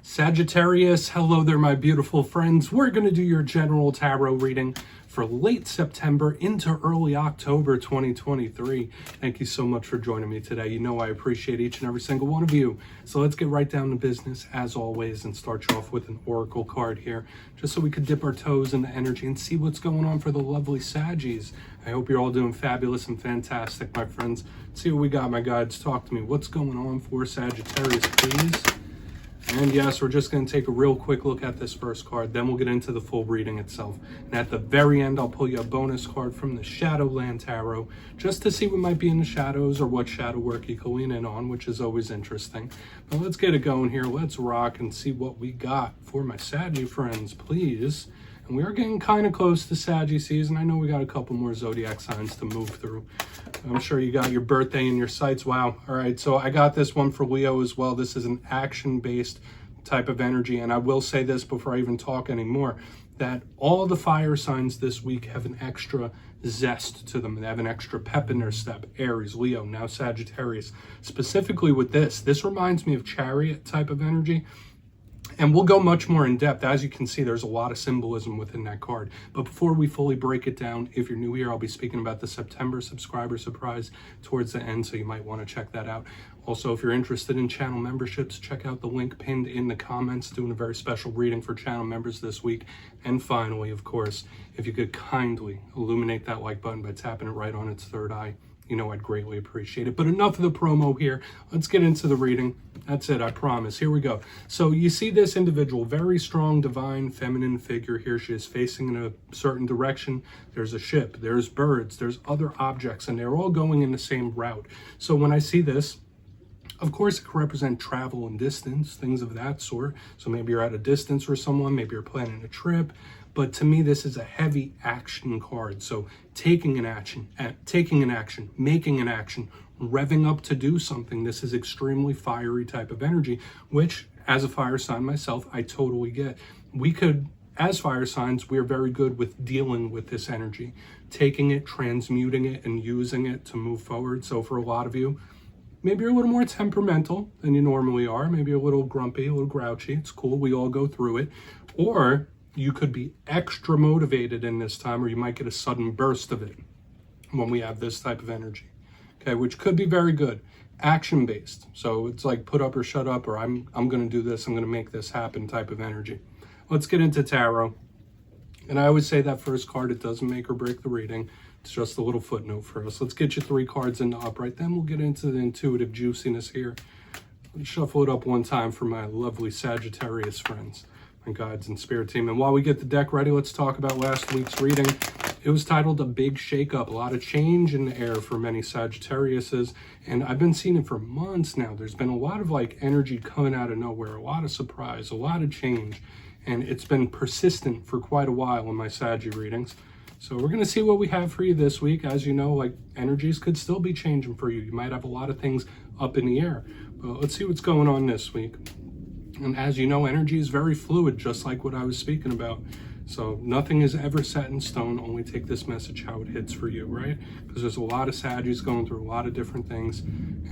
Sagittarius, hello there, my beautiful friends. We're going to do your general tarot reading for late September into early October 2023. Thank you so much for joining me today. You know I appreciate each and every single one of you. So let's get right down to business as always and start you off with an oracle card here, just so we could dip our toes in the energy and see what's going on for the lovely Saggies. I hope you're all doing fabulous and fantastic, my friends. Let's see what we got, my guides. Talk to me. What's going on for Sagittarius, please? And yes, we're just going to take a real quick look at this first card, then we'll get into the full reading itself. And at the very end, I'll pull you a bonus card from the Shadowland Tarot, just to see what might be in the shadows or what shadow work you can lean in on, which is always interesting. But let's get it going here. Let's rock and see what we got for my Saggy friends, please. And we are getting kind of close to Saggy season. I know we got a couple more zodiac signs to move through. I'm sure you got your birthday in your sights. Wow. All right. So I got this one for Leo as well. This is an action-based type of energy. And I will say this before I even talk anymore, that all the fire signs this week have an extra zest to them. They have an extra pep in their step. Aries, Leo, now Sagittarius. Specifically with this reminds me of Chariot type of energy. And we'll go much more in depth. As you can see, there's a lot of symbolism within that card. But before we fully break it down, if you're new here, I'll be speaking about the September subscriber surprise towards the end, so you might want to check that out. Also, if you're interested in channel memberships, check out the link pinned in the comments, doing a very special reading for channel members this week. And finally, of course, if you could kindly illuminate that like button by tapping it right on its third eye, you know I'd greatly appreciate it. But enough of the promo here. Let's get into the reading. That's it, I promise. Here we go. So you see this individual, very strong, divine, feminine figure here. She is facing in a certain direction. There's a ship, there's birds, there's other objects, and they're all going in the same route. So when I see this, of course, it can represent travel and distance, things of that sort. So maybe you're at a distance for someone, maybe you're planning a trip. But to me, this is a heavy action card. So taking an action, making an action, revving up to do something. This is extremely fiery type of energy, which as a fire sign myself, I totally get. We could, as fire signs, we're very good with dealing with this energy, taking it, transmuting it, and using it to move forward. So for a lot of you, maybe you're a little more temperamental than you normally are. Maybe a little grumpy, a little grouchy. It's cool. We all go through it. Or you could be extra motivated in this time, or you might get a sudden burst of it when we have this type of energy, okay, which could be very good. Action-based. So it's like put up or shut up, or I'm going to do this, I'm going to make this happen type of energy. Let's get into tarot. And I always say that first card, it doesn't make or break the reading. It's just a little footnote for us. Let's get you 3 cards in the upright. Then we'll get into the intuitive juiciness here. Let's shuffle it up one time for my lovely Sagittarius friends and guides and spirit team. And while we get the deck ready, let's talk about last week's reading. It was titled A Big Shakeup, a lot of change in the air for many Sagittariuses, and I've been seeing it for months now. There's been a lot of like energy coming out of nowhere, a lot of surprise, a lot of change, and it's been persistent for quite a while in my Saggy readings. So we're going to see what we have for you this week. As you know, like energies could still be changing for you. You might have a lot of things up in the air, but let's see what's going on this week. And as you know, energy is very fluid, just like what I was speaking about. So nothing is ever set in stone. Only take this message how it hits for you, right? Because there's a lot of Saggies going through a lot of different things.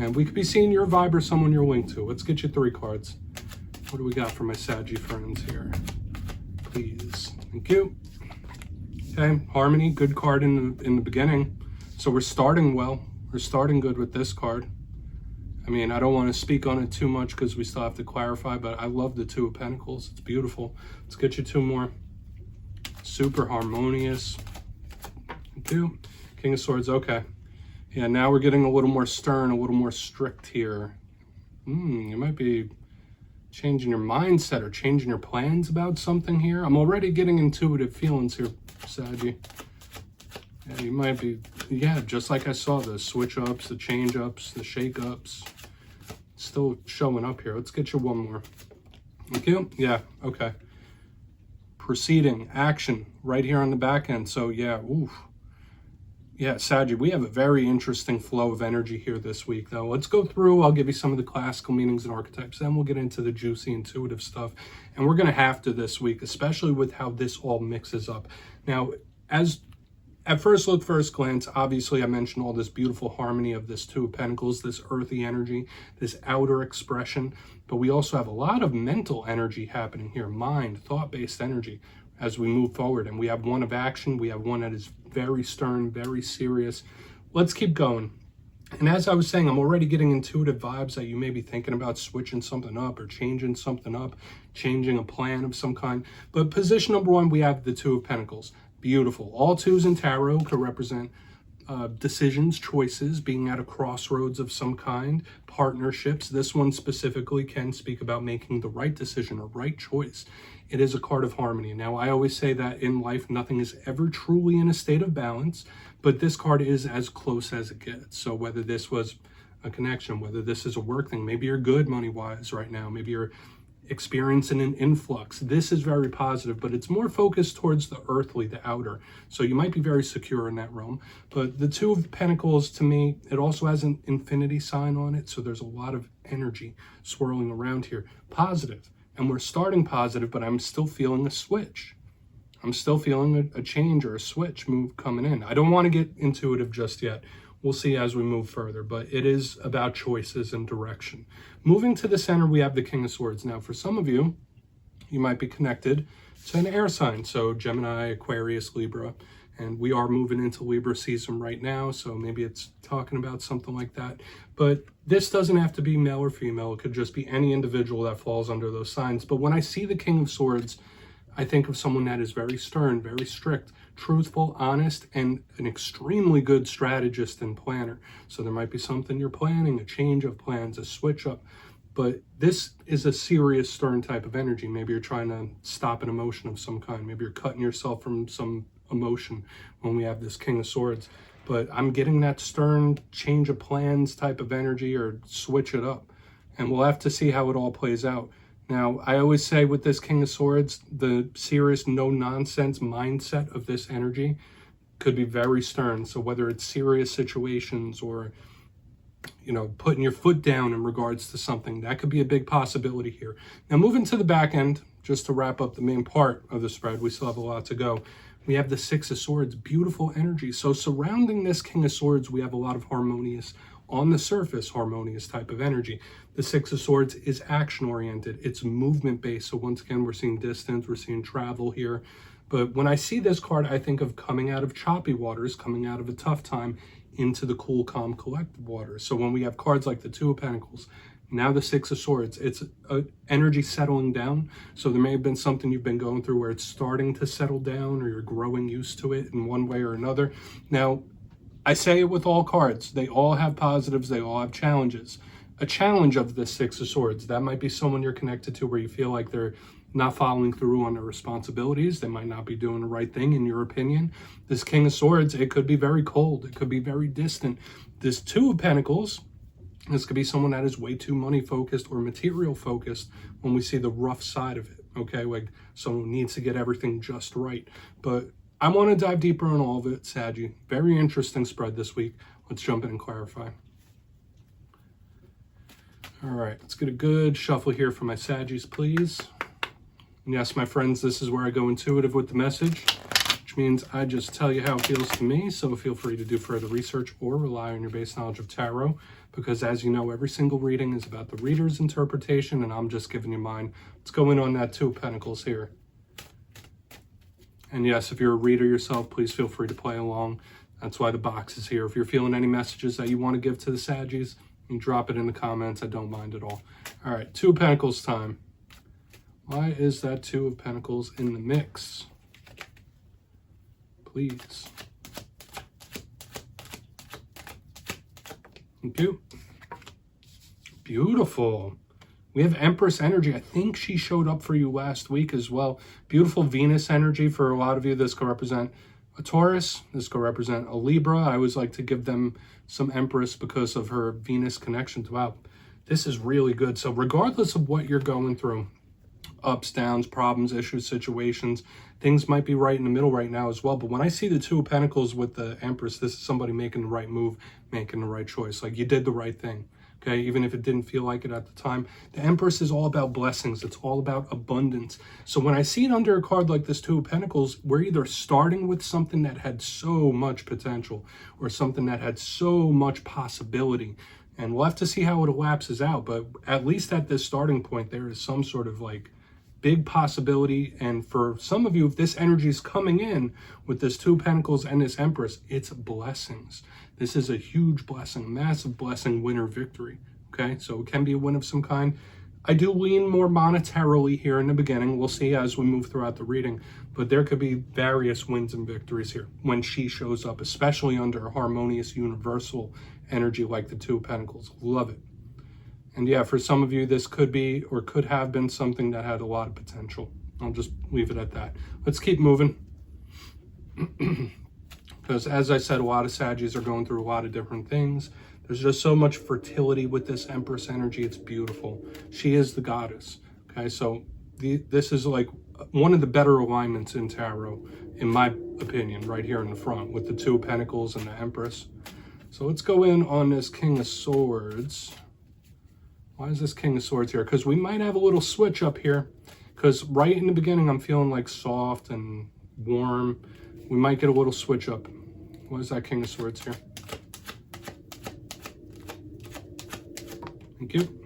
And we could be seeing your vibe or someone you're linked to. Let's get you 3 cards. What do we got for my Saggy friends here? Please. Thank you. Okay, Harmony, good card in the beginning. So we're starting well. We're starting good with this card. I mean, I don't want to speak on it too much because we still have to clarify, but I love the 2 of Pentacles. It's beautiful. Let's get you 2 more. Super harmonious. Thank you. King of Swords, okay. Yeah, now we're getting a little more stern, a little more strict here. You might be changing your mindset or changing your plans about something here. I'm already getting intuitive feelings here, Saggy. Yeah, you might be, yeah, just like I saw, the switch-ups, the change-ups, the shake-ups. Still showing up here. Let's get you 1 more. Thank you. Yeah, okay. Proceeding, action, right here on the back end. So, yeah, oof. Yeah, Saggy, we have a very interesting flow of energy here this week, though. Let's go through. I'll give you some of the classical meanings and archetypes. Then we'll get into the juicy, intuitive stuff. And we're going to have to this week, especially with how this all mixes up. Now, as At first look, first glance, obviously I mentioned all this beautiful harmony of this Two of Pentacles, this earthy energy, this outer expression, but we also have a lot of mental energy happening here, mind, thought-based energy as we move forward. And we have one of action, we have one that is very stern, very serious. Let's keep going. And as I was saying, I'm already getting intuitive vibes that you may be thinking about switching something up or changing something up, changing a plan of some kind. But position number one, we have the Two of Pentacles. Beautiful. All twos in tarot could represent decisions, choices, being at a crossroads of some kind, partnerships. This one specifically can speak about making the right decision or right choice. It is a card of harmony. Now, I always say that in life, nothing is ever truly in a state of balance, but this card is as close as it gets. So whether this was a connection, whether this is a work thing, maybe you're good money-wise right now, maybe you're experiencing an influx. This is very positive, but it's more focused towards the earthly, the outer. So you might be very secure in that realm. But the Two of Pentacles, to me, it also has an infinity sign on it. So there's a lot of energy swirling around here. Positive. And we're starting positive, but I'm still feeling a switch. I'm still feeling a change or a switch move coming in. I don't want to get intuitive just yet. We'll see as we move further, but it is about choices and direction. Moving to the center, we have the King of Swords. Now, for some of you, you might be connected to an air sign, so Gemini, Aquarius, Libra, and we are moving into Libra season right now, so maybe it's talking about something like that. But this doesn't have to be male or female. It could just be any individual that falls under those signs. But when I see the King of Swords, I think of someone that is very stern, very strict, truthful, honest, and an extremely good strategist and planner. So there might be something you're planning, a change of plans, a switch up. But this is a serious, stern type of energy. Maybe you're trying to stop an emotion of some kind. Maybe you're cutting yourself from some emotion when we have this King of Swords. But I'm getting that stern change of plans type of energy, or switch it up. And we'll have to see how it all plays out. Now, I always say with this King of Swords, the serious, no-nonsense mindset of this energy could be very stern. So whether it's serious situations or, you know, putting your foot down in regards to something, that could be a big possibility here. Now, moving to the back end, just to wrap up the main part of the spread, we still have a lot to go. We have the Six of Swords, beautiful energy. So surrounding this King of Swords, we have a lot of harmonious, on the surface, harmonious type of energy. The Six of Swords is action-oriented. It's movement-based. So once again, we're seeing distance, we're seeing travel here. But when I see this card, I think of coming out of choppy waters, coming out of a tough time into the cool, calm, collected waters. So when we have cards like the Two of Pentacles, now the Six of Swords, it's energy settling down. So there may have been something you've been going through where it's starting to settle down, or you're growing used to it in one way or another. Now, I say it with all cards. They all have positives. They all have challenges. A challenge of the Six of Swords, that might be someone you're connected to where you feel like they're not following through on their responsibilities. They might not be doing the right thing, in your opinion. This King of Swords, it could be very cold. It could be very distant. This Two of Pentacles, this could be someone that is way too money focused or material focused when we see the rough side of it, okay? Like someone who needs to get everything just right. But I want to dive deeper on all of it, Saggy. Very interesting spread this week. Let's jump in and clarify. All right, let's get a good shuffle here for my Saggies, please. And yes, my friends, this is where I go intuitive with the message, which means I just tell you how it feels to me. So feel free to do further research or rely on your base knowledge of tarot, because as you know, every single reading is about the reader's interpretation, and I'm just giving you mine. Let's go in on that Two of Pentacles here. And yes, if you're a reader yourself, please feel free to play along. That's why the box is here. If you're feeling any messages that you want to give to the Saggies, you drop it in the comments. I don't mind at all. All right, Two of Pentacles time. Why is that Two of Pentacles in the mix? Please. Thank you. Beautiful. We have Empress energy. I think she showed up for you last week as well. Beautiful Venus energy for a lot of you. This could represent a Taurus. This could represent a Libra. I always like to give them some Empress because of her Venus connection. Wow, this is really good. So regardless of what you're going through, ups, downs, problems, issues, situations, things might be right in the middle right now as well. But when I see the Two of Pentacles with the Empress, this is somebody making the right move, making the right choice. Like, you did the right thing. Okay, even if it didn't feel like it at the time. The Empress is all about blessings. It's all about abundance. So when I see it under a card like this Two of Pentacles, we're either starting with something that had so much potential or something that had so much possibility. And we'll have to see how it elapses out. But at least at this starting point, there is some sort of like big possibility. And for some of you, if this energy is coming in with this Two of Pentacles and this Empress, it's blessings. This is a huge blessing, massive blessing, winner victory. Okay, so it can be a win of some kind. I do lean more monetarily here in the beginning. We'll see as we move throughout the reading, but there could be various wins and victories here when she shows up, especially under a harmonious universal energy like the Two of Pentacles. Love it. And yeah, for some of you, this could be or could have been something that had a lot of potential. I'll just leave it at that. Let's keep moving. Because as I said, a lot of Saggies are going through a lot of different things. There's just so much fertility with this Empress energy. It's beautiful. She is the goddess. Okay, so this is like one of the better alignments in tarot, in my opinion, right here in the front with the Two of Pentacles and the Empress. So let's go in on this King of Swords. Why is this King of Swords here? Because we might have a little switch up here. Because right in the beginning, I'm feeling like soft and warm. We might get a little switch up. What is that King of Swords here? Thank you.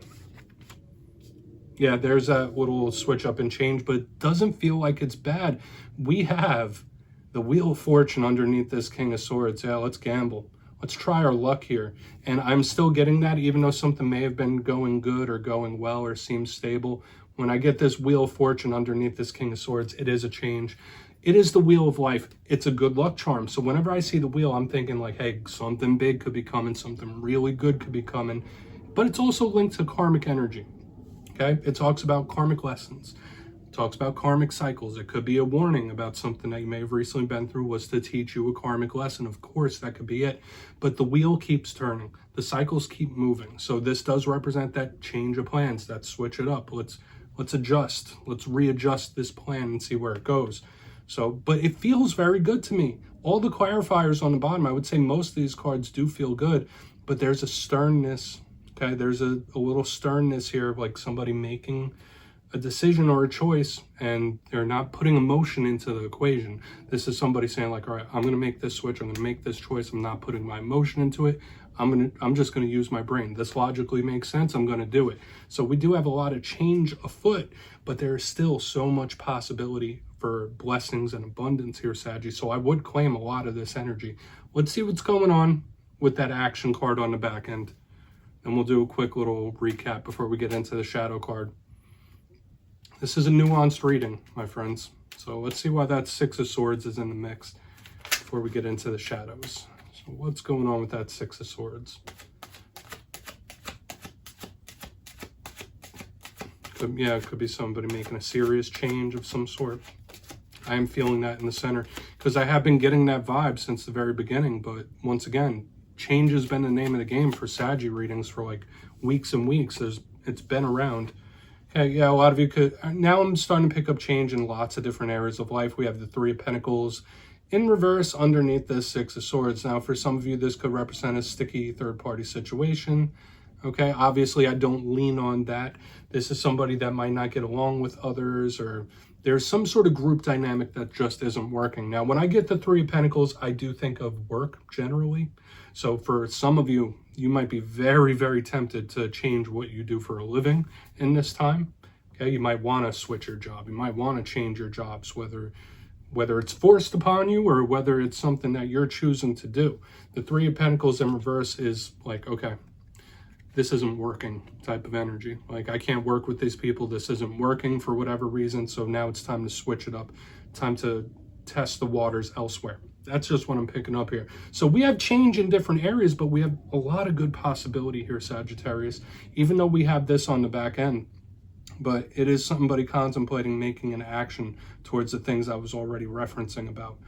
Yeah, there's that little switch up and change, but it doesn't feel like it's bad. We have the Wheel of Fortune underneath this King of Swords. Yeah, let's gamble. Let's try our luck here. And I'm still getting that, even though something may have been going good or going well or seems stable. When I get this Wheel of Fortune underneath this King of Swords, it is a change. It is the Wheel of Life. It's a good luck charm. So whenever I see the wheel, I'm thinking like, hey, something big could be coming, something really good could be coming. But it's also linked to karmic energy. Okay? It talks about karmic lessons. It talks about karmic cycles. It could be a warning about something that you may have recently been through was to teach you a karmic lesson. Of course, that could be it. But the wheel keeps turning. The cycles keep moving. So this does represent that change of plans, that switch it up. Let's adjust. Let's readjust this plan and see where it goes. So, but it feels very good to me. All the clarifiers on the bottom, I would say most of these cards do feel good, but there's a sternness, okay? There's a little sternness here of like somebody making a decision or a choice and they're not putting emotion into the equation. This is somebody saying like, all right, I'm going to make this switch. I'm going to make this choice. I'm not putting my emotion into it. I'm just going to use my brain. This logically makes sense. I'm going to do it. So we do have a lot of change afoot, but there's still so much possibility for blessings and abundance here, Saggy. So I would claim a lot of this energy. Let's see what's going on with that action card on the back end. And we'll do a quick little recap before we get into the shadow card. This is a nuanced reading, my friends. So let's see why that Six of Swords is in the mix before we get into the shadows. So what's going on with that Six of Swords? It could be somebody making a serious change of some sort. I am feeling that in the center because I have been getting that vibe since the very beginning. But once again, change has been the name of the game for Saggy readings for like weeks and weeks. It's been around. Okay, yeah, a lot of you could. Now I'm starting to pick up change in lots of different areas of life. We have the Three of Pentacles in reverse underneath this Six of Swords. Now, for some of you, this could represent a sticky third-party situation. Okay, obviously, I don't lean on that. This is somebody that might not get along with others, or there's some sort of group dynamic that just isn't working. Now, when I get the Three of Pentacles, I do think of work generally. So for some of you, you might be very, very tempted to change what you do for a living in this time. Okay, you might want to switch your job. You might want to change your jobs, whether it's forced upon you or whether it's something that you're choosing to do. The Three of Pentacles in reverse is like, okay, this isn't working type of energy. Like, I can't work with these people. This isn't working for whatever reason. So now it's time to switch it up. Time to test the waters elsewhere. That's just what I'm picking up here. So we have change in different areas, but we have a lot of good possibility here, Sagittarius, even though we have this on the back end. But it is somebody contemplating making an action towards the things I was already referencing about.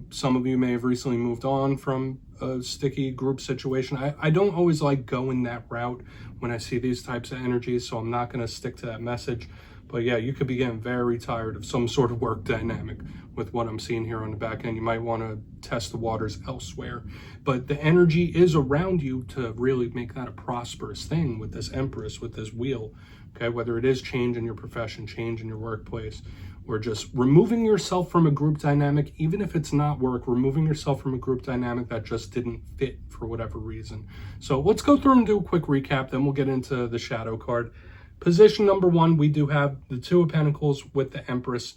Some of you may have recently moved on from a sticky group situation. I don't always like going that route when I see these types of energies, so I'm not going to stick to that message. But yeah, you could be getting very tired of some sort of work dynamic with what I'm seeing here on the back end. You might want to test the waters elsewhere. But the energy is around you to really make that a prosperous thing with this Empress, with this wheel. Okay, whether it is change in your profession, change in your workplace, or just removing yourself from a group dynamic, even if it's not work, removing yourself from a group dynamic that just didn't fit for whatever reason. So let's go through and do a quick recap, then we'll get into the shadow card. Position number 1, we do have the Two of Pentacles with the Empress.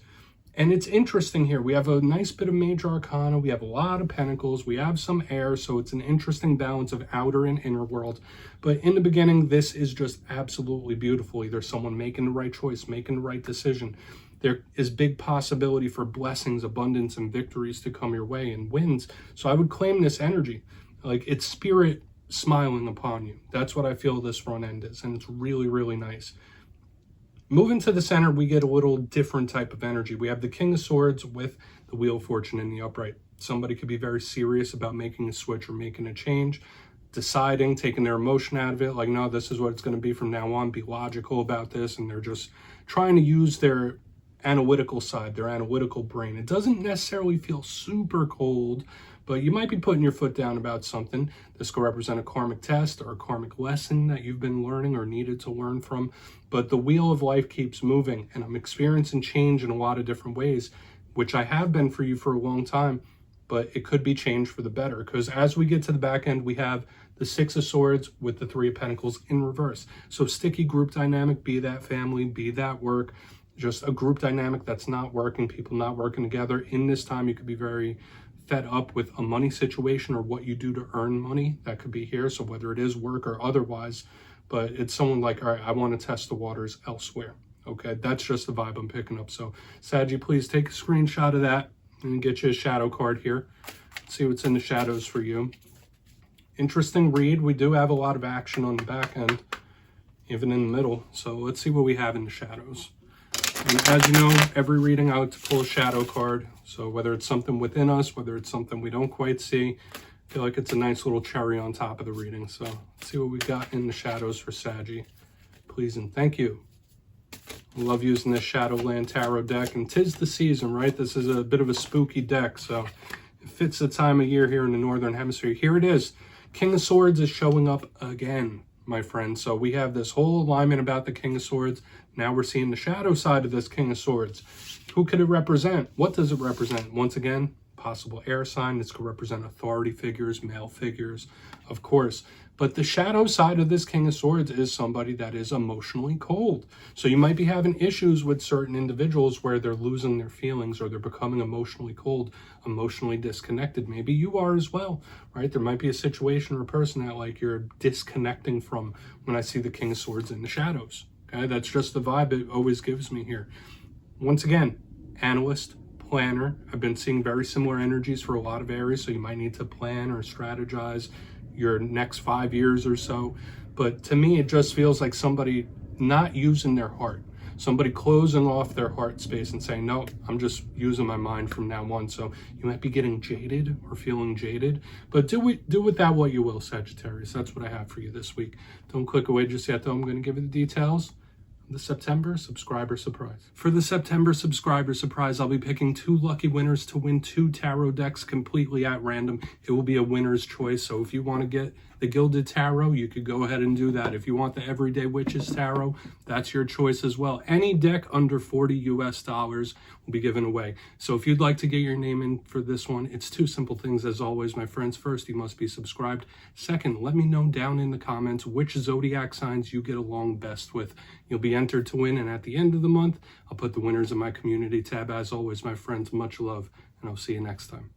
And it's interesting here. We have a nice bit of major arcana. We have a lot of pentacles. We have some air. So it's an interesting balance of outer and inner world. But in the beginning, this is just absolutely beautiful. Either someone making the right choice, making the right decision. There is big possibility for blessings, abundance, and victories to come your way, and wins. So I would claim this energy. Like, it's spirit smiling upon you. That's what I feel this front end is. And it's really, really nice. Moving to the center, we get a little different type of energy. We have the King of Swords with the Wheel of Fortune in the upright. Somebody could be very serious about making a switch or making a change, deciding, taking their emotion out of it. Like, no, this is what it's going to be from now on. Be logical about this. And they're just trying to use their analytical side, their analytical brain. It doesn't necessarily feel super cold, but you might be putting your foot down about something. This could represent a karmic test or a karmic lesson that you've been learning or needed to learn from. But the wheel of life keeps moving, and I'm experiencing change in a lot of different ways, which I have been for you for a long time, but it could be changed for the better. Because as we get to the back end, we have the Six of Swords with the Three of Pentacles in reverse. So sticky group dynamic, be that family, be that work, just a group dynamic that's not working, people not working together. In this time, you could be very fed up with a money situation or what you do to earn money. That could be here. So whether it is work or otherwise, but it's someone like, all right, I want to test the waters elsewhere. Okay, that's just the vibe I'm picking up. So Saggy, please take a screenshot of that and get you a shadow card here. See what's in the shadows for you. Interesting read. We do have a lot of action on the back end, even in the middle. So let's see what we have in the shadows. And as you know, every reading I like to pull a shadow card. So whether it's something within us, whether it's something we don't quite see, I feel like it's a nice little cherry on top of the reading. So let's see what we got in the shadows for Saggy. Please and thank you. I love using this Shadowland Tarot deck, and 'tis the season, right? This is a bit of a spooky deck, so it fits the time of year here in the Northern Hemisphere. Here it is. King of Swords is showing up again, my friend. So we have this whole alignment about the King of Swords. Now we're seeing the shadow side of this King of Swords. Who could it represent? What does it represent? Once again, possible air sign. This could represent authority figures, male figures, of course. But the shadow side of this King of Swords is somebody that is emotionally cold. So you might be having issues with certain individuals where they're losing their feelings or they're becoming emotionally cold, emotionally disconnected. Maybe you are as well, right? There might be a situation or a person that like you're disconnecting from when I see the King of Swords in the shadows. Okay, that's just the vibe it always gives me here. Once again, analyst, planner. I've been seeing very similar energies for a lot of areas, so you might need to plan or strategize your next 5 years or so. But to me, it just feels like somebody not using their heart, somebody closing off their heart space and saying, no, I'm just using my mind from now on. So you might be getting jaded or feeling jaded, but do with that what you will, Sagittarius. That's what I have for you this week. Don't click away just yet, though. I'm going to give you the details. The September subscriber surprise. For the September subscriber surprise, I'll be picking 2 lucky winners to win 2 tarot decks completely at random. It will be a winner's choice. So if you want to get the Gilded Tarot, you could go ahead and do that. If you want the Everyday Witches Tarot, that's your choice as well. Any deck under $40 US will be given away. So if you'd like to get your name in for this one, it's 2 simple things as always, my friends. First, you must be subscribed. Second, let me know down in the comments which zodiac signs you get along best with. You'll be entered to win, and at the end of the month, I'll put the winners in my community tab. As always, my friends, much love, and I'll see you next time.